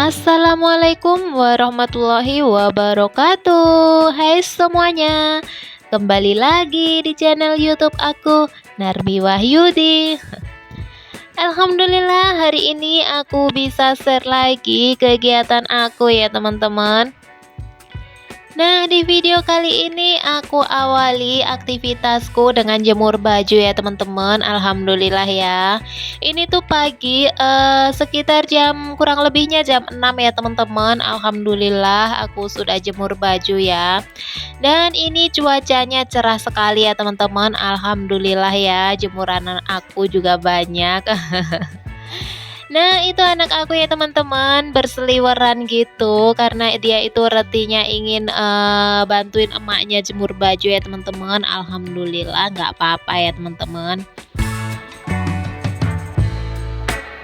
Assalamualaikum warahmatullahi wabarakatuh. Hai semuanya, kembali lagi di channel YouTube aku, Narbi Wahyudi. Alhamdulillah hari ini aku bisa share lagi kegiatan aku ya teman-teman. Nah, di video kali ini aku awali aktivitasku dengan jemur baju ya teman-teman. Alhamdulillah ya. Ini tuh pagi sekitar kurang lebihnya jam 6 ya teman-teman. Alhamdulillah aku sudah jemur baju ya. Dan ini cuacanya cerah sekali ya teman-teman. Alhamdulillah ya, jemuran aku juga banyak. Nah, itu anak aku ya teman-teman, berseliweran gitu karena dia itu retinya ingin bantuin emaknya jemur baju ya teman-teman. Alhamdulillah nggak apa-apa ya teman-teman.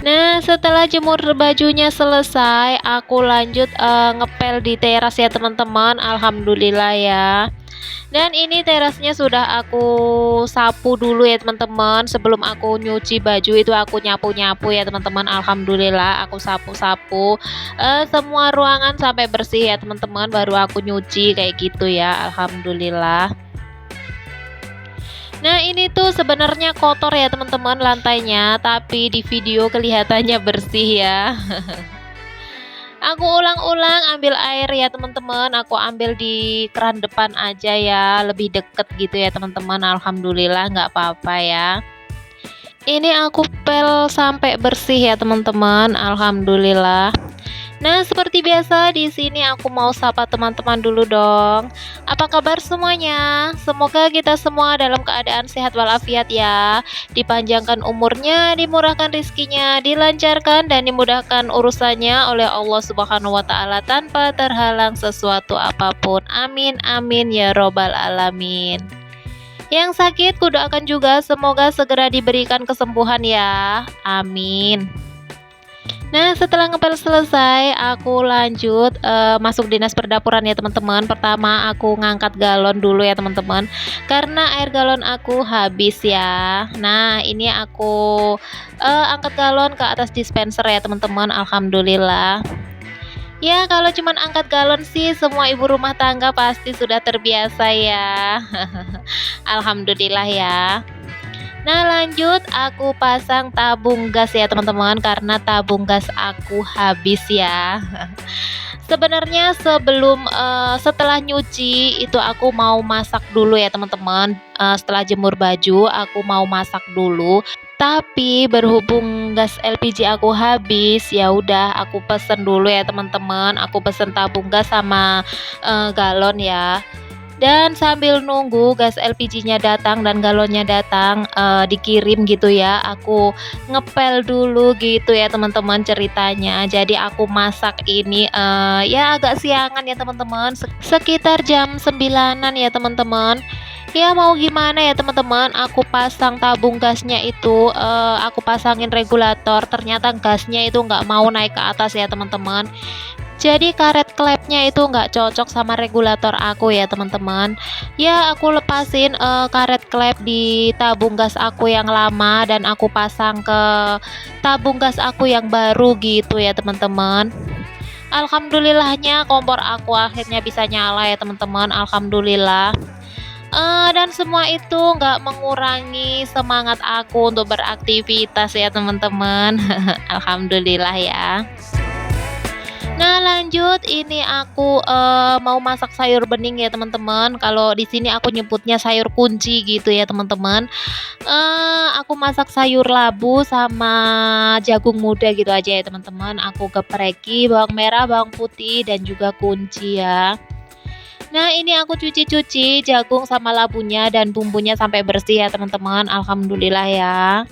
Nah, setelah jemur bajunya selesai, aku lanjut ngepel di teras ya teman-teman. Alhamdulillah ya. Dan ini terasnya sudah aku sapu dulu ya teman-teman. Sebelum aku nyuci baju itu aku nyapu-nyapu ya teman-teman. Alhamdulillah aku sapu-sapu semua ruangan sampai bersih ya teman-teman. Baru aku nyuci kayak gitu ya. Alhamdulillah. Nah, ini tuh sebenarnya kotor ya teman-teman lantainya, tapi di video kelihatannya bersih ya. Aku ulang-ulang ambil air ya teman-teman. Aku ambil di keran depan aja ya, lebih deket gitu ya teman-teman. Alhamdulillah nggak apa-apa ya. Ini aku pel sampai bersih ya teman-teman. Alhamdulillah. Nah, seperti biasa di sini aku mau sapa teman-teman dulu dong. Apa kabar semuanya? Semoga kita semua dalam keadaan sehat walafiat ya. Dipanjangkan umurnya, dimurahkan rizkinya, dilancarkan dan dimudahkan urusannya oleh Allah Subhanahu wa taala tanpa terhalang sesuatu apapun. Amin amin ya robbal alamin. Yang sakit kudoakan juga semoga segera diberikan kesembuhan ya. Amin. Nah, setelah ngepel selesai, aku lanjut masuk dinas perdapuran ya teman-teman. Pertama aku ngangkat galon dulu ya teman-teman, karena air galon aku habis ya. Nah, ini aku angkat galon ke atas dispenser ya teman-teman. Alhamdulillah. Ya, kalau cuman angkat galon sih semua ibu rumah tangga pasti sudah terbiasa ya. Alhamdulillah ya. Nah, lanjut aku pasang tabung gas ya teman-teman, karena tabung gas aku habis ya. Sebenarnya setelah nyuci itu aku mau masak dulu ya teman-teman. Setelah jemur baju aku mau masak dulu. Tapi berhubung gas LPG aku habis, ya udah aku pesen dulu ya teman-teman. Aku pesen tabung gas sama galon ya. Dan sambil nunggu gas LPG-nya datang dan galonnya datang dikirim gitu ya, aku ngepel dulu gitu ya teman-teman ceritanya. Jadi aku masak ini ya agak siangan ya teman-teman, sekitar jam 9-an ya teman-teman. Ya mau gimana ya teman-teman, aku pasang tabung gasnya itu, aku pasangin regulator, ternyata gasnya itu nggak mau naik ke atas ya teman-teman. Jadi karet klepnya itu nggak cocok sama regulator aku ya teman-teman. Ya aku lepasin karet klep di tabung gas aku yang lama dan aku pasang ke tabung gas aku yang baru gitu ya teman-teman. Alhamdulillahnya kompor aku akhirnya bisa nyala ya teman-teman. Alhamdulillah. Dan semua itu nggak mengurangi semangat aku untuk beraktivitas ya teman-teman. Alhamdulillah ya. Nah, lanjut ini aku mau masak sayur bening ya teman-teman. Kalau di sini aku nyebutnya sayur kunci gitu ya teman-teman. Aku masak sayur labu sama jagung muda gitu aja ya teman-teman. Aku gepreki bawang merah, bawang putih dan juga kunci ya. Nah, ini aku cuci-cuci jagung sama labunya dan bumbunya sampai bersih ya teman-teman. Alhamdulillah ya.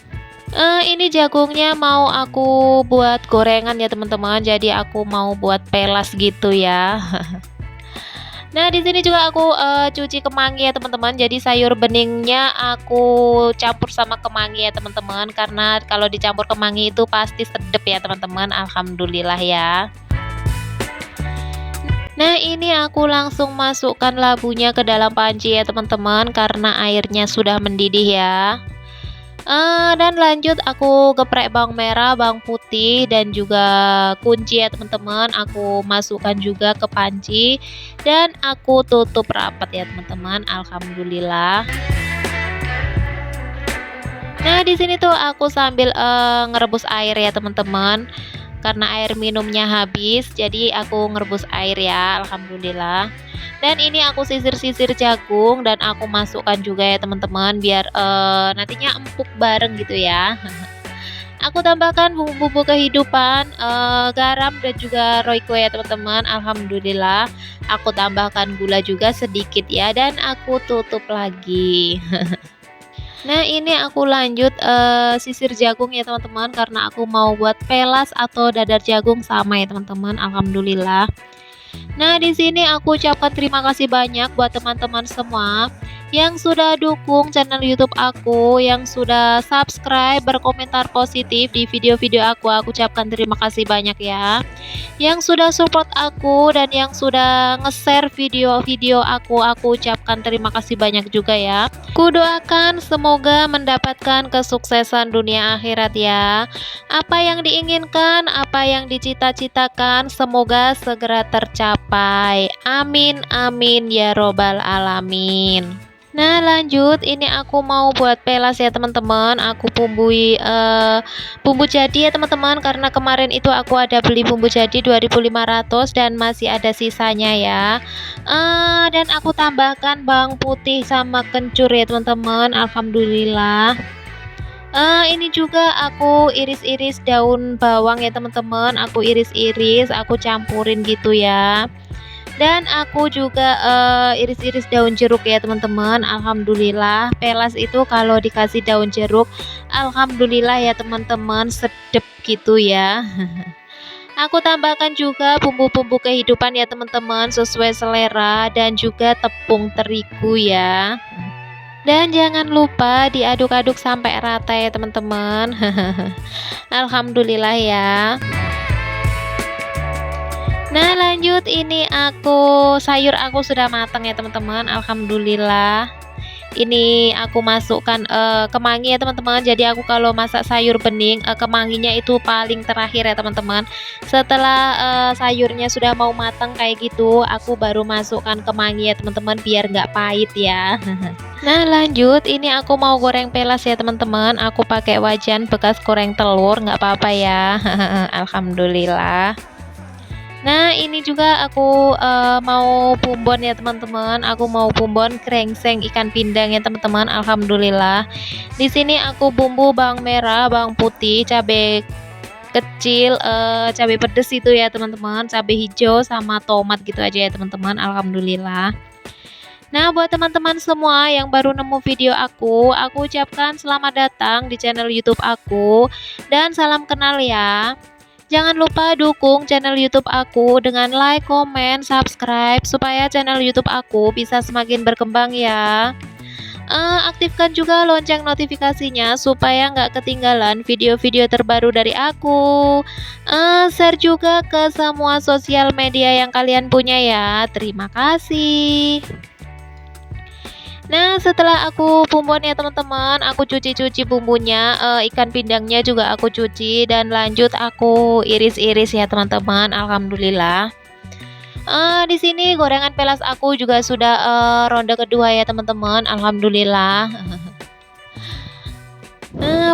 Ini jagungnya mau aku buat gorengan ya teman-teman. Jadi aku mau buat pelas gitu ya. Nah, di sini juga aku cuci kemangi ya teman-teman. Jadi sayur beningnya aku campur sama kemangi ya teman-teman. Karena kalau dicampur kemangi itu pasti sedep ya teman-teman. Alhamdulillah ya. Nah, ini aku langsung masukkan labunya ke dalam panci ya teman-teman, karena airnya sudah mendidih ya. Dan lanjut aku geprek bawang merah, bawang putih dan juga kunci ya teman-teman. Aku masukkan juga ke panci dan aku tutup rapat ya teman-teman. Alhamdulillah. Nah, di sini tuh aku sambil ngerebus air ya teman-teman. Karena air minumnya habis, jadi aku ngerebus air ya, alhamdulillah. Dan ini aku sisir-sisir jagung dan aku masukkan juga ya teman-teman biar nantinya empuk bareng gitu ya. Aku tambahkan bumbu-bumbu kehidupan, garam dan juga royco ya teman-teman. Alhamdulillah. Aku tambahkan gula juga sedikit ya dan aku tutup lagi. Nah, ini aku lanjut sisir jagung ya teman-teman karena aku mau buat pelas atau dadar jagung sama ya teman-teman. Alhamdulillah. Nah, di sini aku ucapkan terima kasih banyak buat teman-teman semua yang sudah dukung channel YouTube aku, yang sudah subscribe, berkomentar positif di video-video aku. Aku ucapkan terima kasih banyak ya. Yang sudah support aku dan yang sudah nge-share video-video aku ucapkan terima kasih banyak juga ya. Kudoakan semoga mendapatkan kesuksesan dunia akhirat ya. Apa yang diinginkan, apa yang dicita-citakan, semoga segera tercapai. Amin, amin ya robbal alamin. Nah, lanjut ini aku mau buat pelas ya teman-teman. Aku bumbui bumbu jadi ya teman-teman karena kemarin itu aku ada beli bumbu jadi 2.500 dan masih ada sisanya ya. Dan aku tambahkan bawang putih sama kencur ya teman-teman. Alhamdulillah. Ini juga aku iris-iris daun bawang ya teman-teman. Aku iris-iris, aku campurin gitu ya. Dan aku juga iris-iris daun jeruk ya teman-teman. Alhamdulillah, pelas itu kalau dikasih daun jeruk, alhamdulillah ya teman-teman, sedep gitu ya. Aku tambahkan juga bumbu-bumbu kehidupan ya teman-teman, sesuai selera dan juga tepung terigu ya. Dan jangan lupa diaduk-aduk sampai rata ya teman-teman. Alhamdulillah ya. Nah, lanjut ini sayur aku sudah matang ya teman-teman. Alhamdulillah. Ini aku masukkan kemangi ya teman-teman. Jadi aku kalau masak sayur bening, kemanginya itu paling terakhir ya teman-teman. Setelah sayurnya sudah mau matang kayak gitu, aku baru masukkan kemangi ya teman-teman biar nggak pahit ya. Nah, lanjut ini aku mau goreng pelas ya teman-teman. Aku pakai wajan bekas goreng telur, nggak apa-apa ya. Alhamdulillah. Nah, ini juga aku mau bumbon ya teman-teman. Aku mau bumbon krengseng ikan pindang ya teman-teman. Alhamdulillah. Di sini aku bumbu bawang merah, bawang putih, cabai kecil, cabai pedes itu ya teman-teman, cabai hijau sama tomat gitu aja ya teman-teman. Alhamdulillah. Nah, buat teman-teman semua yang baru nemu video aku ucapkan selamat datang di channel YouTube aku dan salam kenal ya. Jangan lupa dukung channel YouTube aku dengan like, komen, subscribe supaya channel YouTube aku bisa semakin berkembang ya. Aktifkan juga lonceng notifikasinya supaya nggak ketinggalan video-video terbaru dari aku. Share juga ke semua sosial media yang kalian punya ya. Terima kasih. Nah, setelah aku bumbon ya teman-teman, aku cuci-cuci bumbunya, ikan pindangnya juga aku cuci dan lanjut aku iris-iris ya teman-teman. Alhamdulillah. Di sini gorengan pelas aku juga sudah ronde kedua ya teman-teman. Alhamdulillah.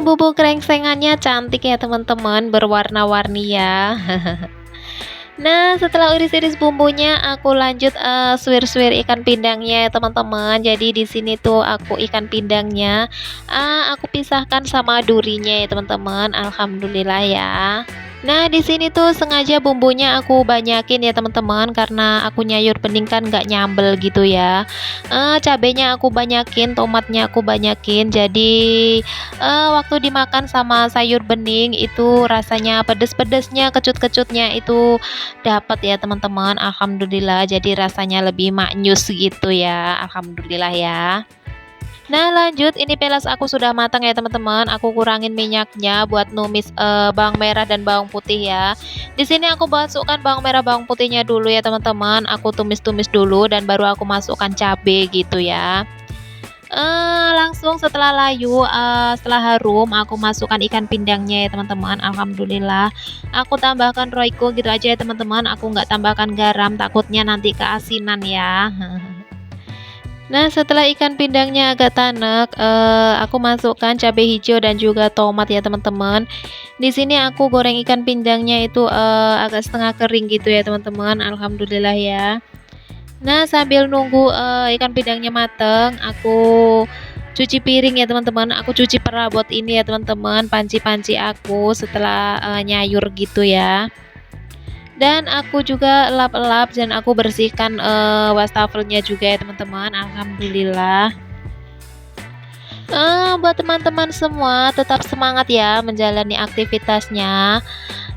Bumbu krengsengannya cantik ya teman-teman, berwarna-warni ya. Nah, setelah iris-iris bumbunya, aku lanjut suwir-suwir ikan pindangnya ya teman-teman. Jadi di sini tuh aku ikan pindangnya, aku pisahkan sama durinya ya teman-teman. Alhamdulillah ya. Nah, di sini tuh sengaja bumbunya aku banyakin ya teman-teman karena aku nyayur bening kan nggak nyambel gitu ya. Cabenya aku banyakin, tomatnya aku banyakin. Jadi waktu dimakan sama sayur bening itu rasanya pedes-pedesnya, kecut-kecutnya itu dapat ya teman-teman. Alhamdulillah. Jadi rasanya lebih maknyus gitu ya. Alhamdulillah ya. Nah, lanjut ini pelas aku sudah matang ya teman-teman. Aku kurangin minyaknya buat numis bawang merah dan bawang putih ya. Di sini aku masukkan bawang merah bawang putihnya dulu ya teman-teman. Aku tumis-tumis dulu dan baru aku masukkan cabai gitu ya. Langsung setelah layu, setelah harum, aku masukkan ikan pindangnya ya teman-teman. Alhamdulillah, aku tambahkan Royco gitu aja ya teman-teman. Aku nggak tambahkan garam, takutnya nanti keasinan ya. Nah, setelah ikan pindangnya agak tanek, aku masukkan cabai hijau dan juga tomat ya teman-teman. Di sini aku goreng ikan pindangnya itu agak setengah kering gitu ya teman-teman. Alhamdulillah ya. Nah, sambil nunggu ikan pindangnya mateng, aku cuci piring ya teman-teman. Aku cuci perabot ini ya teman-teman, panci-panci aku setelah nyayur gitu ya. Dan aku juga lap-lap dan aku bersihkan wastafelnya juga ya teman-teman. Alhamdulillah. Buat teman-teman semua tetap semangat ya menjalani aktivitasnya.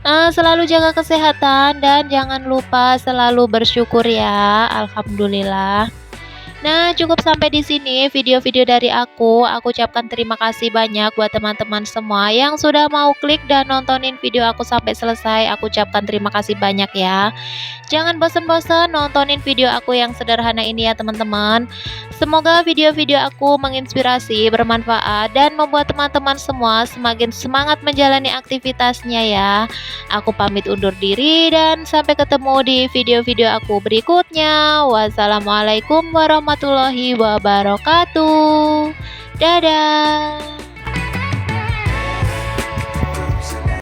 Selalu jaga kesehatan dan jangan lupa selalu bersyukur ya. Alhamdulillah. Nah, cukup sampai di sini video-video dari aku. Aku ucapkan terima kasih banyak buat teman-teman semua yang sudah mau klik dan nontonin video aku sampai selesai. Aku ucapkan terima kasih banyak ya. Jangan bosan-bosan nontonin video aku yang sederhana ini ya teman-teman. Semoga video-video aku menginspirasi, bermanfaat, dan membuat teman-teman semua semakin semangat menjalani aktivitasnya ya. Aku pamit undur diri dan sampai ketemu di video-video aku berikutnya. Wassalamualaikum warahmatullahi wabarakatuh. Dadah.